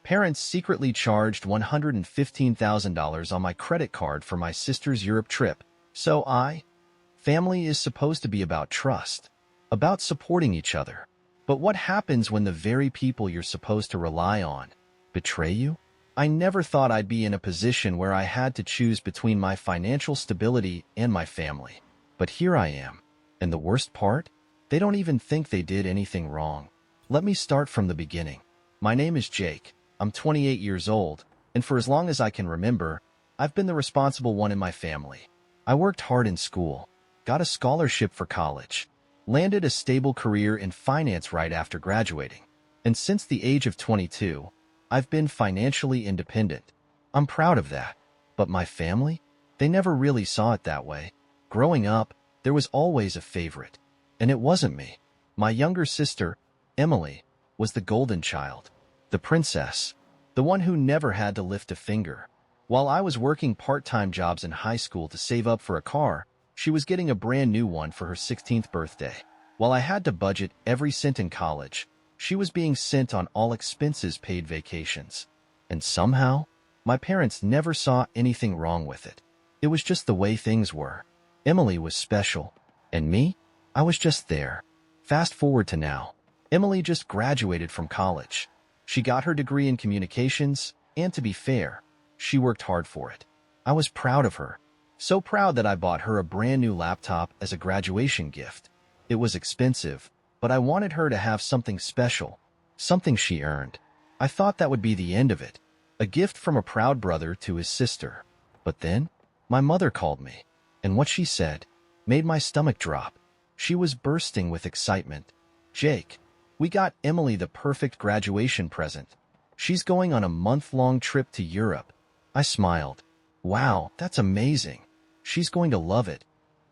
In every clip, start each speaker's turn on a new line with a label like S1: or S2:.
S1: Parents secretly charged $115,000 on my credit card for my sister's Europe trip. Family is supposed to be about trust, about supporting each other. But what happens when the very people you're supposed to rely on betray you? I never thought I'd be in a position where I had to choose between my financial stability and my family. But here I am. And the worst part? They don't even think they did anything wrong. Let me start from the beginning. My name is Jake. I'm 28 years old, and for as long as I can remember, I've been the responsible one in my family. I worked hard in school, got a scholarship for college, landed a stable career in finance right after graduating, and since the age of 22, I've been financially independent. I'm proud of that. But my family? They never really saw it that way. Growing up, there was always a favorite. And it wasn't me. My younger sister, Emily, was the golden child. The princess. The one who never had to lift a finger. While I was working part-time jobs in high school to save up for a car, she was getting a brand new one for her 16th birthday. While I had to budget every cent in college, she was being sent on all expenses-paid vacations. And somehow, my parents never saw anything wrong with it. It was just the way things were. Emily was special. And me? I was just there. Fast forward to now. Emily just graduated from college. She got her degree in communications, and to be fair, she worked hard for it. I was proud of her. So proud that I bought her a brand new laptop as a graduation gift. It was expensive, but I wanted her to have something special, something she earned. I thought that would be the end of it, a gift from a proud brother to his sister. But then, my mother called me, and what she said made my stomach drop. She was bursting with excitement. "Jake, we got Emily the perfect graduation present. She's going on a month-long trip to Europe." I smiled. "Wow, that's amazing. She's going to love it."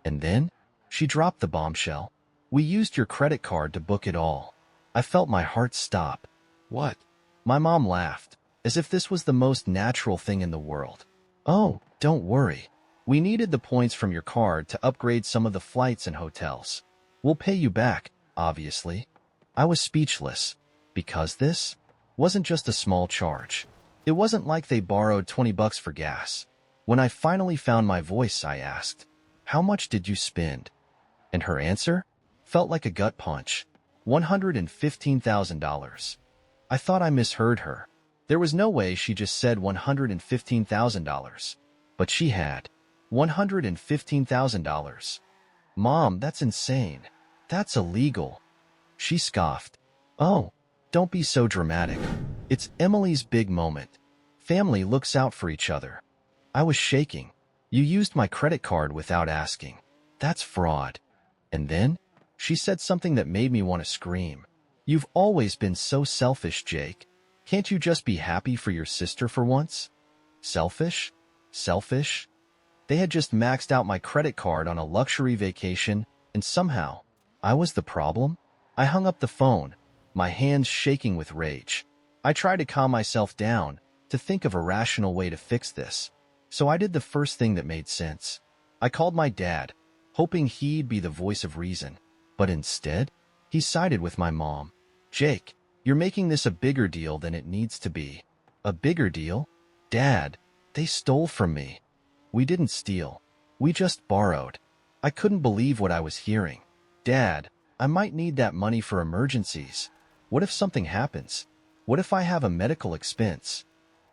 S1: And then, she dropped the bombshell. "We used your credit card to book it all." I felt my heart stop. "What?" My mom laughed, as if this was the most natural thing in the world. "Oh, don't worry. We needed the points from your card to upgrade some of the flights and hotels. We'll pay you back, obviously." I was speechless, because this wasn't just a small charge. It wasn't like they borrowed $20 for gas. When I finally found my voice, I asked, "How much did you spend?" And her answer felt like a gut punch. $115,000. I thought I misheard her. There was no way she just said $115,000. But she had. $115,000. "Mom, that's insane. That's illegal." She scoffed. "Oh, don't be so dramatic. It's Emily's big moment. Family looks out for each other." I was shaking. "You used my credit card without asking. That's fraud." And then, she said something that made me want to scream. "You've always been so selfish, Jake. Can't you just be happy for your sister for once?" Selfish? Selfish? They had just maxed out my credit card on a luxury vacation, and somehow, I was the problem? I hung up the phone, my hands shaking with rage. I tried to calm myself down, to think of a rational way to fix this. So I did the first thing that made sense. I called my dad, hoping he'd be the voice of reason. But instead, he sided with my mom. "Jake, you're making this a bigger deal than it needs to be." "A bigger deal? Dad, they stole from me." "We didn't steal. We just borrowed." I couldn't believe what I was hearing. "Dad, I might need that money for emergencies. What if something happens? What if I have a medical expense?"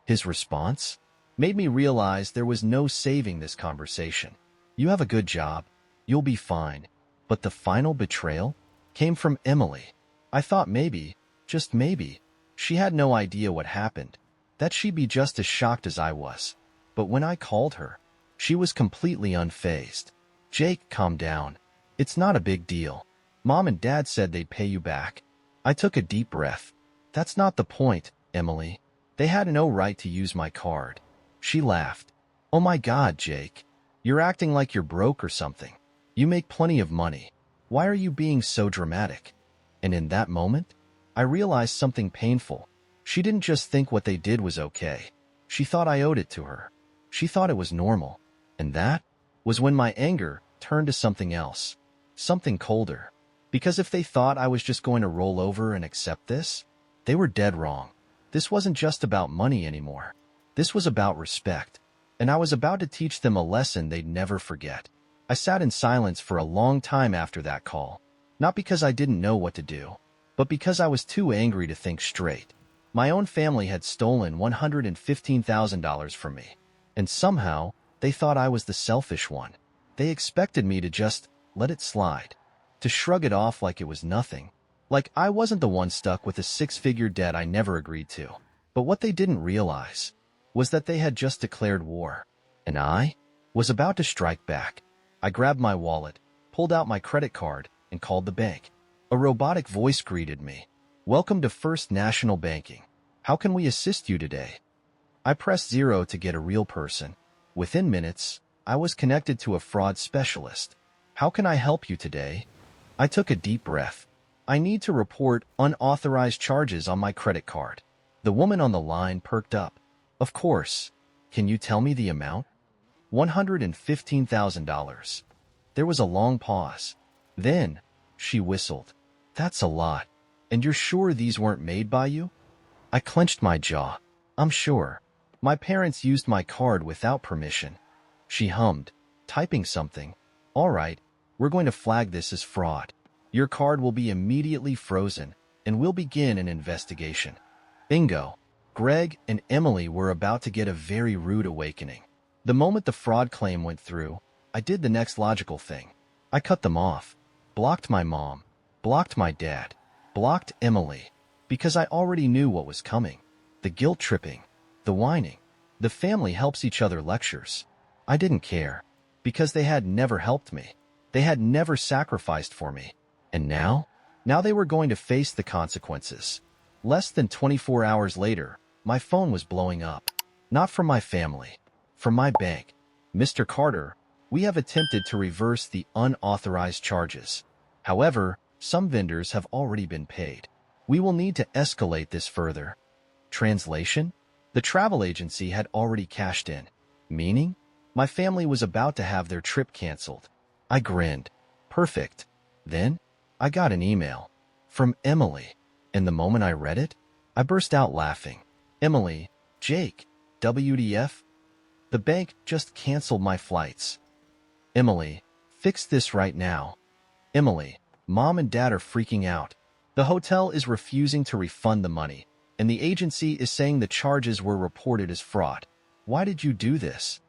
S1: His response made me realize there was no saving this conversation. "You have a good job. You'll be fine." But the final betrayal came from Emily. I thought maybe, just maybe, she had no idea what happened, that she'd be just as shocked as I was. But when I called her, she was completely unfazed. "Jake, calm down. It's not a big deal. Mom and Dad said they'd pay you back." I took a deep breath. "That's not the point, Emily. They had no right to use my card." She laughed. "Oh my God, Jake. You're acting like you're broke or something. You make plenty of money. Why are you being so dramatic?" And in that moment, I realized something painful. She didn't just think what they did was okay. She thought I owed it to her. She thought it was normal. And that was when my anger turned to something else. Something colder. Because if they thought I was just going to roll over and accept this, they were dead wrong. This wasn't just about money anymore. This was about respect, and I was about to teach them a lesson they'd never forget. I sat in silence for a long time after that call, not because I didn't know what to do, but because I was too angry to think straight. My own family had stolen $115,000 from me, and somehow they thought I was the selfish one. They expected me to just let it slide, to shrug it off like it was nothing, like I wasn't the one stuck with a six-figure debt I never agreed to. But what they didn't realize was that they had just declared war, and I was about to strike back. I grabbed my wallet, pulled out my credit card, and called the bank. A robotic voice greeted me. "Welcome to First National Banking. How can we assist you today?" I pressed 0 to get a real person. Within minutes, I was connected to a fraud specialist. "How can I help you today?" I took a deep breath. "I need to report unauthorized charges on my credit card." The woman on the line perked up. "Of course. Can you tell me the amount?" $115,000. There was a long pause. Then, she whistled. "That's a lot. And you're sure these weren't made by you?" I clenched my jaw. "I'm sure. My parents used my card without permission." She hummed, typing something. "All right, we're going to flag this as fraud. Your card will be immediately frozen, and we'll begin an investigation." Bingo. Greg and Emily were about to get a very rude awakening. The moment the fraud claim went through, I did the next logical thing. I cut them off. Blocked my mom. Blocked my dad. Blocked Emily. Because I already knew what was coming. The guilt tripping. The whining. The family helps each other lectures. I didn't care. Because they had never helped me. They had never sacrificed for me. And now? Now they were going to face the consequences. Less than 24 hours later, my phone was blowing up. Not from my family. From my bank. "Mr. Carter, we have attempted to reverse the unauthorized charges. However, some vendors have already been paid. We will need to escalate this further." Translation? The travel agency had already cashed in. Meaning? My family was about to have their trip canceled. I grinned. Perfect. Then, I got an email. From Emily. And the moment I read it, I burst out laughing. "Emily, Jake, WTF? The bank just canceled my flights. Emily, fix this right now. Emily, Mom and Dad are freaking out. The hotel is refusing to refund the money, and the agency is saying the charges were reported as fraud. Why did you do this?"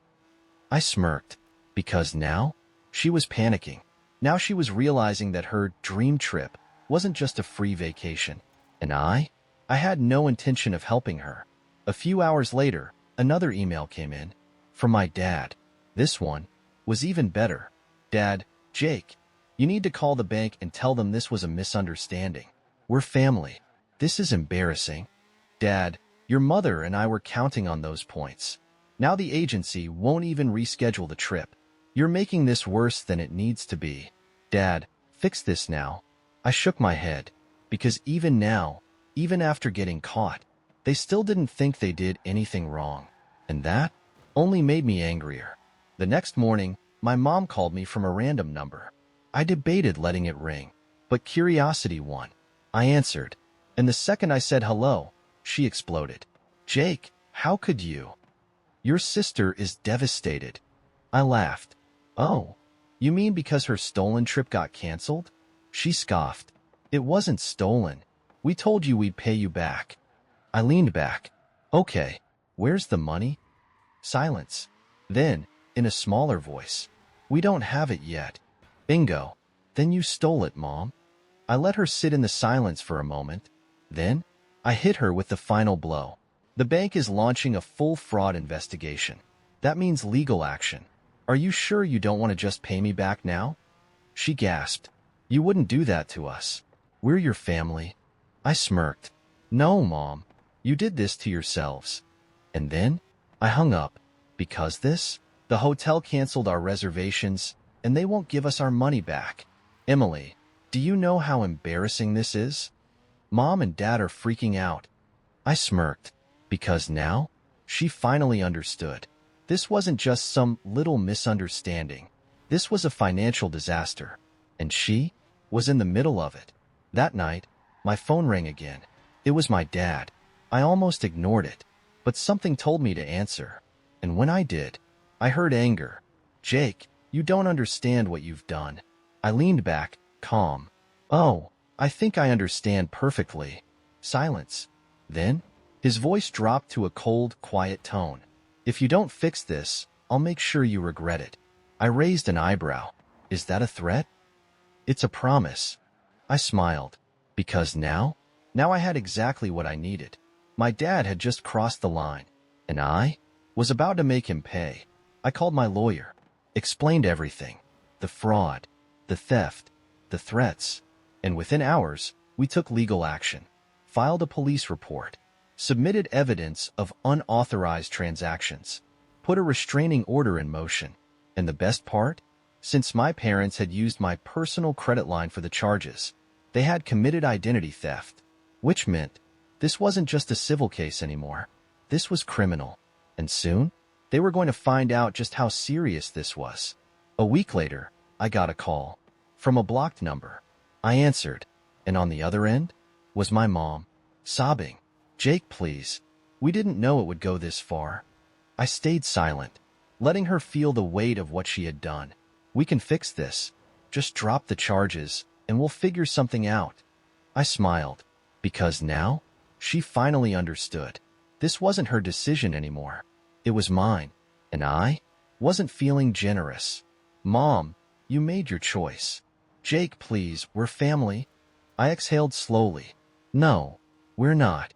S1: I smirked. Because now, she was panicking. Now she was realizing that her dream trip wasn't just a free vacation. And I had no intention of helping her. A few hours later, another email came in. From my dad. This one was even better. "Dad, Jake, you need to call the bank and tell them this was a misunderstanding. We're family. This is embarrassing. Dad, your mother and I were counting on those points. Now the agency won't even reschedule the trip. You're making this worse than it needs to be. Dad, fix this now." I shook my head, because even now, even after getting caught, they still didn't think they did anything wrong. And that only made me angrier. The next morning, my mom called me from a random number. I debated letting it ring, but curiosity won. I answered, and the second I said hello, she exploded. "Jake, how could you? Your sister is devastated." I laughed. "Oh, you mean because her stolen trip got canceled?" She scoffed. "It wasn't stolen. We told you we'd pay you back." I leaned back. "Okay, where's the money?" Silence. Then, in a smaller voice, "We don't have it yet." Bingo. "Then you stole it, Mom." I let her sit in the silence for a moment. Then, I hit her with the final blow. "The bank is launching a full fraud investigation. That means legal action. Are you sure you don't want to just pay me back now?" She gasped. "You wouldn't do that to us. We're your family." I smirked. "No, Mom. You did this to yourselves." And then, I hung up. Because the hotel canceled our reservations, and they won't give us our money back. Emily, do you know how embarrassing this is? Mom and Dad are freaking out. I smirked, because now, she finally understood. This wasn't just some little misunderstanding. This was a financial disaster, and she was in the middle of it. That night, my phone rang again. It was my dad. I almost ignored it, but something told me to answer. And when I did, I heard anger. "Jake, you don't understand what you've done." I leaned back, calm. "Oh, I think I understand perfectly." Silence. Then, his voice dropped to a cold, quiet tone. "If you don't fix this, I'll make sure you regret it." I raised an eyebrow. "Is that a threat?" "It's a promise." I smiled. Because now I had exactly what I needed. My dad had just crossed the line, and I was about to make him pay. I called my lawyer, explained everything, the fraud, the theft, the threats, and within hours, we took legal action, filed a police report, submitted evidence of unauthorized transactions, put a restraining order in motion. And the best part? Since my parents had used my personal credit line for the charges, they had committed identity theft, which meant this wasn't just a civil case anymore. This was criminal. And soon, they were going to find out just how serious this was. A week later, I got a call from a blocked number. I answered, and on the other end was my mom, sobbing. "Jake, please. We didn't know it would go this far." I stayed silent, letting her feel the weight of what she had done. "We can fix this. Just drop the charges, and we'll figure something out." I smiled, because now she finally understood. This wasn't her decision anymore. It was mine, and I wasn't feeling generous. "Mom, you made your choice." "Jake, please, we're family." I exhaled slowly. "No, we're not."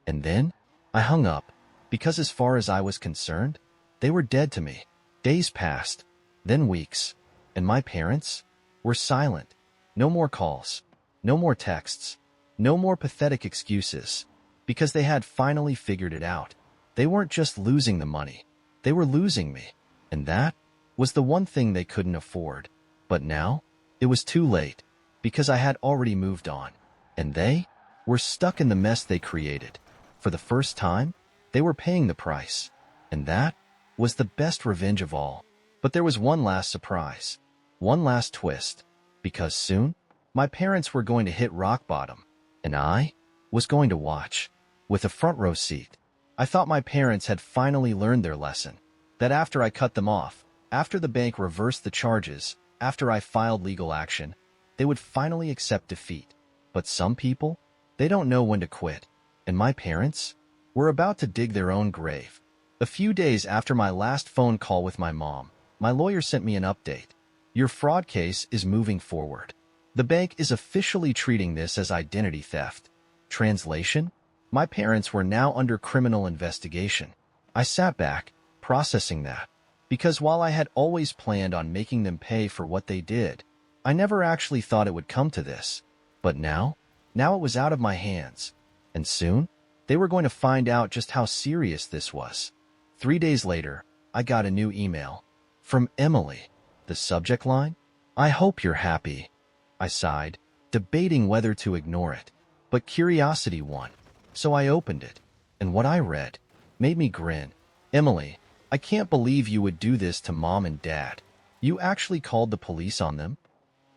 S1: And then I hung up, because as far as I was concerned, they were dead to me. Days passed, then weeks, and my parents were silent. No more calls, no more texts, no more pathetic excuses, because they had finally figured it out. They weren't just losing the money, they were losing me, and that was the one thing they couldn't afford. But now, it was too late, because I had already moved on, and they were stuck in the mess they created. For the first time, they were paying the price, and that was the best revenge of all. But there was one last surprise, one last twist, because soon, my parents were going to hit rock bottom, and I was going to watch, with a front row seat. I thought my parents had finally learned their lesson, that after I cut them off, after the bank reversed the charges, after I filed legal action, they would finally accept defeat. But some people, they don't know when to quit, and my parents were about to dig their own grave. A few days after my last phone call with my mom, my lawyer sent me an update. "Your fraud case is moving forward. The bank is officially treating this as identity theft." Translation? My parents were now under criminal investigation. I sat back, processing that, because while I had always planned on making them pay for what they did, I never actually thought it would come to this. But now it was out of my hands, and soon, they were going to find out just how serious this was. 3 days later, I got a new email. From Emily. The subject line? "I hope you're happy." I sighed, debating whether to ignore it. But curiosity won, so I opened it, and what I read made me grin. "Emily, I can't believe you would do this to Mom and Dad. You actually called the police on them?"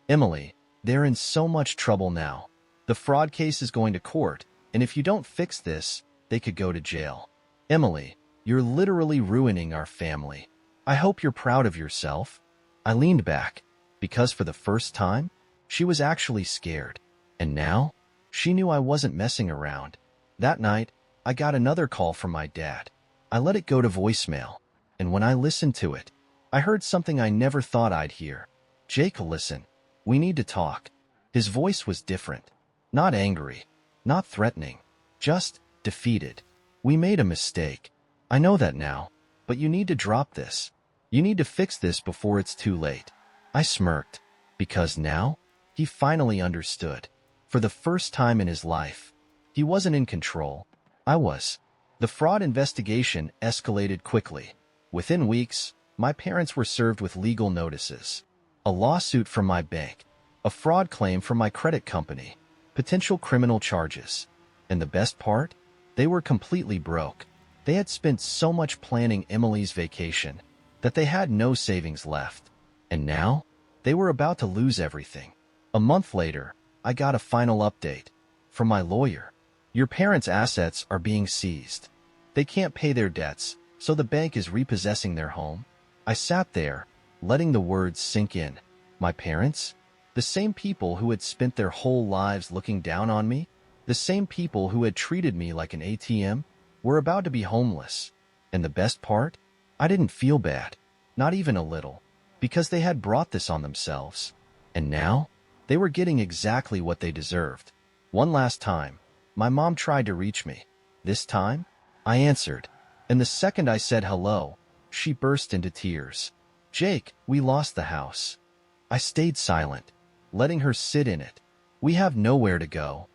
S1: "Emily, they're in so much trouble now. The fraud case is going to court, and if you don't fix this, they could go to jail." "Emily, you're literally ruining our family. I hope you're proud of yourself." I leaned back, because for the first time, she was actually scared. And now, she knew I wasn't messing around. That night, I got another call from my dad. I let it go to voicemail, and when I listened to it, I heard something I never thought I'd hear. "Jake, listen. We need to talk." His voice was different. Not angry, not threatening, just defeated. "We made a mistake. I know that now, but you need to drop this. You need to fix this before it's too late." I smirked, because now, he finally understood. For the first time in his life, he wasn't in control. I was. The fraud investigation escalated quickly. Within weeks, my parents were served with legal notices. A lawsuit from my bank, a fraud claim from my credit company, potential criminal charges. And the best part? They were completely broke. They had spent so much planning Emily's vacation that they had no savings left. And now, they were about to lose everything. A month later, I got a final update from my lawyer. Your parents' assets are being seized. They can't pay their debts, so the bank is repossessing their home. I sat there, letting the words sink in. My parents? The same people who had spent their whole lives looking down on me? The same people who had treated me like an ATM? Were about to be homeless. And the best part? I didn't feel bad. Not even a little. Because they had brought this on themselves. And now, they were getting exactly what they deserved. One last time, my mom tried to reach me. This time, I answered. And the second I said hello, she burst into tears. Jake, we lost the house. I stayed silent, letting her sit in it. We have nowhere to go.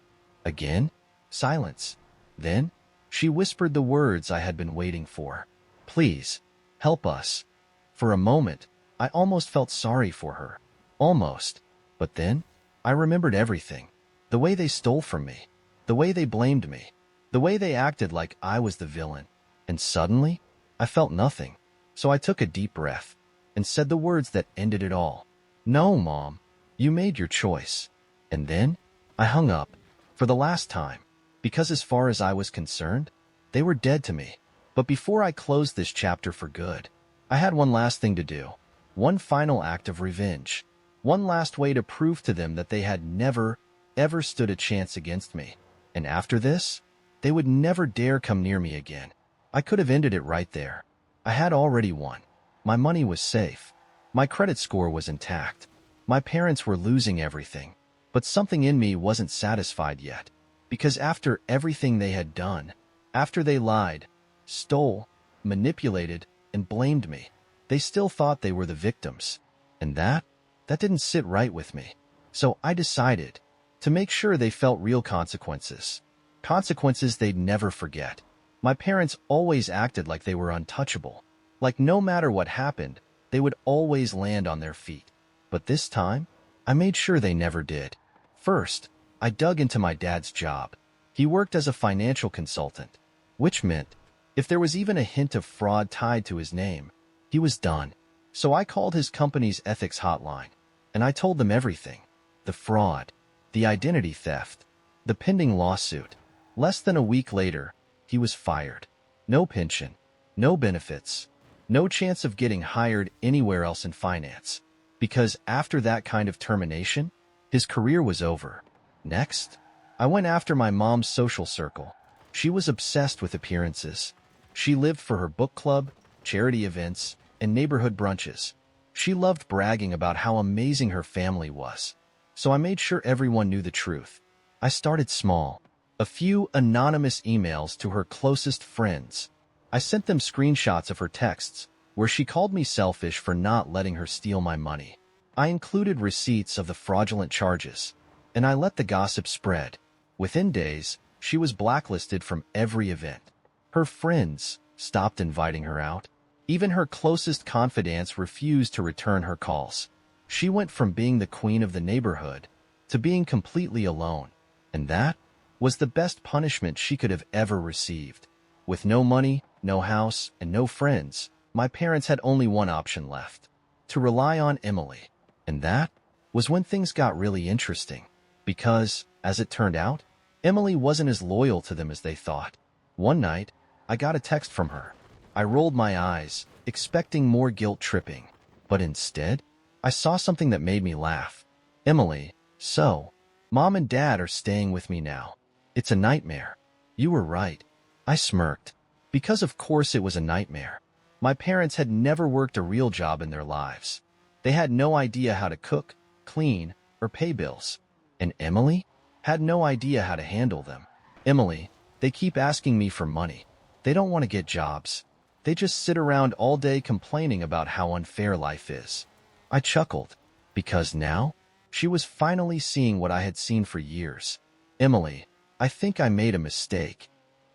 S1: Again? Silence. Then, she whispered the words I had been waiting for. Please, help us. For a moment, I almost felt sorry for her. Almost. But then, I remembered everything. The way they stole from me. The way they blamed me. The way they acted like I was the villain. And suddenly, I felt nothing. So I took a deep breath and said the words that ended it all. No, Mom. You made your choice. And then, I hung up. For the last time. Because as far as I was concerned, they were dead to me. But before I closed this chapter for good, I had one last thing to do. One final act of revenge. One last way to prove to them that they had never, ever stood a chance against me. And after this, they would never dare come near me again. I could have ended it right there. I had already won. My money was safe. My credit score was intact. My parents were losing everything. But something in me wasn't satisfied yet. Because after everything they had done, after they lied, stole, manipulated, and blamed me, they still thought they were the victims. And that didn't sit right with me. So I decided to make sure they felt real consequences. Consequences they'd never forget. My parents always acted like they were untouchable. Like no matter what happened, they would always land on their feet. But this time, I made sure they never did. First, I dug into my dad's job. He worked as a financial consultant, which meant if there was even a hint of fraud tied to his name, he was done. So I called his company's ethics hotline, and I told them everything. The fraud, the identity theft, the pending lawsuit. Less than a week later, he was fired. No pension, no benefits, no chance of getting hired anywhere else in finance. Because after that kind of termination, his career was over. Next, I went after my mom's social circle. She was obsessed with appearances. She lived for her book club, charity events, and neighborhood brunches. She loved bragging about how amazing her family was. So I made sure everyone knew the truth. I started small. A few anonymous emails to her closest friends. I sent them screenshots of her texts, where she called me selfish for not letting her steal my money. I included receipts of the fraudulent charges, and I let the gossip spread. Within days, she was blacklisted from every event. Her friends stopped inviting her out. Even her closest confidants refused to return her calls. She went from being the queen of the neighborhood to being completely alone. And that was the best punishment she could have ever received. With no money, no house, and no friends, my parents had only one option left: to rely on Emily. And that was when things got really interesting. Because, as it turned out, Emily wasn't as loyal to them as they thought. One night, I got a text from her. I rolled my eyes, expecting more guilt tripping. But instead, I saw something that made me laugh. Emily, so, Mom and Dad are staying with me now. It's a nightmare. You were right. I smirked. Because of course it was a nightmare. My parents had never worked a real job in their lives. They had no idea how to cook, clean, or pay bills. And Emily had no idea how to handle them. Emily, they keep asking me for money. They don't want to get jobs. They just sit around all day complaining about how unfair life is. I chuckled, because now, she was finally seeing what I had seen for years. Emily, I think I made a mistake.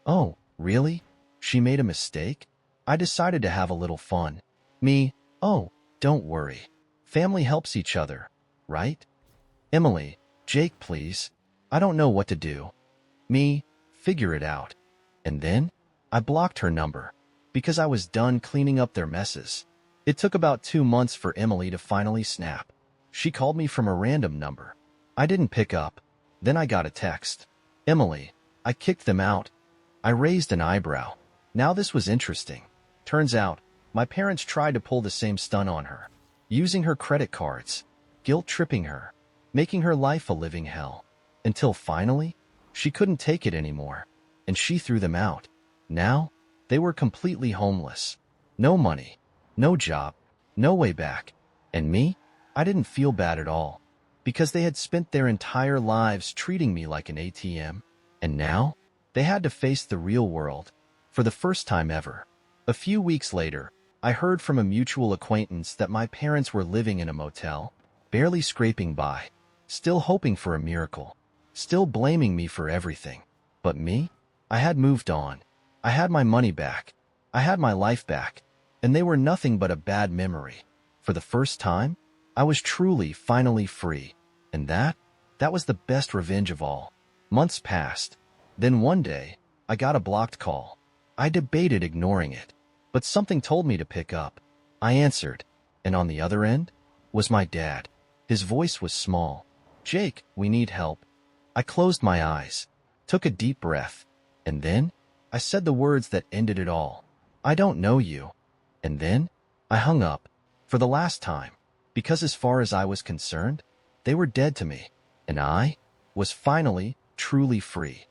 S1: Oh, really? She made a mistake? I decided to have a little fun. Me, oh, don't worry. Family helps each other, right? Emily, Jake, please. I don't know what to do. Me, figure it out. And then, I blocked her number, because I was done cleaning up their messes. It took about 2 months for Emily to finally snap. She called me from a random number. I didn't pick up. Then I got a text. Emily, I kicked them out. I raised an eyebrow. Now this was interesting. Turns out, my parents tried to pull the same stunt on her, using her credit cards, guilt-tripping her, making her life a living hell. Until finally, she couldn't take it anymore, and she threw them out. Now, they were completely homeless. No money, no job, no way back. And me? I didn't feel bad at all, because they had spent their entire lives treating me like an ATM. And now, they had to face the real world, for the first time ever. A few weeks later, I heard from a mutual acquaintance that my parents were living in a motel, barely scraping by, still hoping for a miracle, still blaming me for everything. But me? I had moved on. I had my money back. I had my life back. And they were nothing but a bad memory. For the first time, I was truly, finally free. And that was the best revenge of all. Months passed. Then one day, I got a blocked call. I debated ignoring it, but something told me to pick up. I answered, and on the other end was my dad. His voice was small. "Jake, we need help." I closed my eyes, took a deep breath, and then I said the words that ended it all. "I don't know you." And then I hung up, for the last time, because as far as I was concerned, they were dead to me, and I was finally, truly free.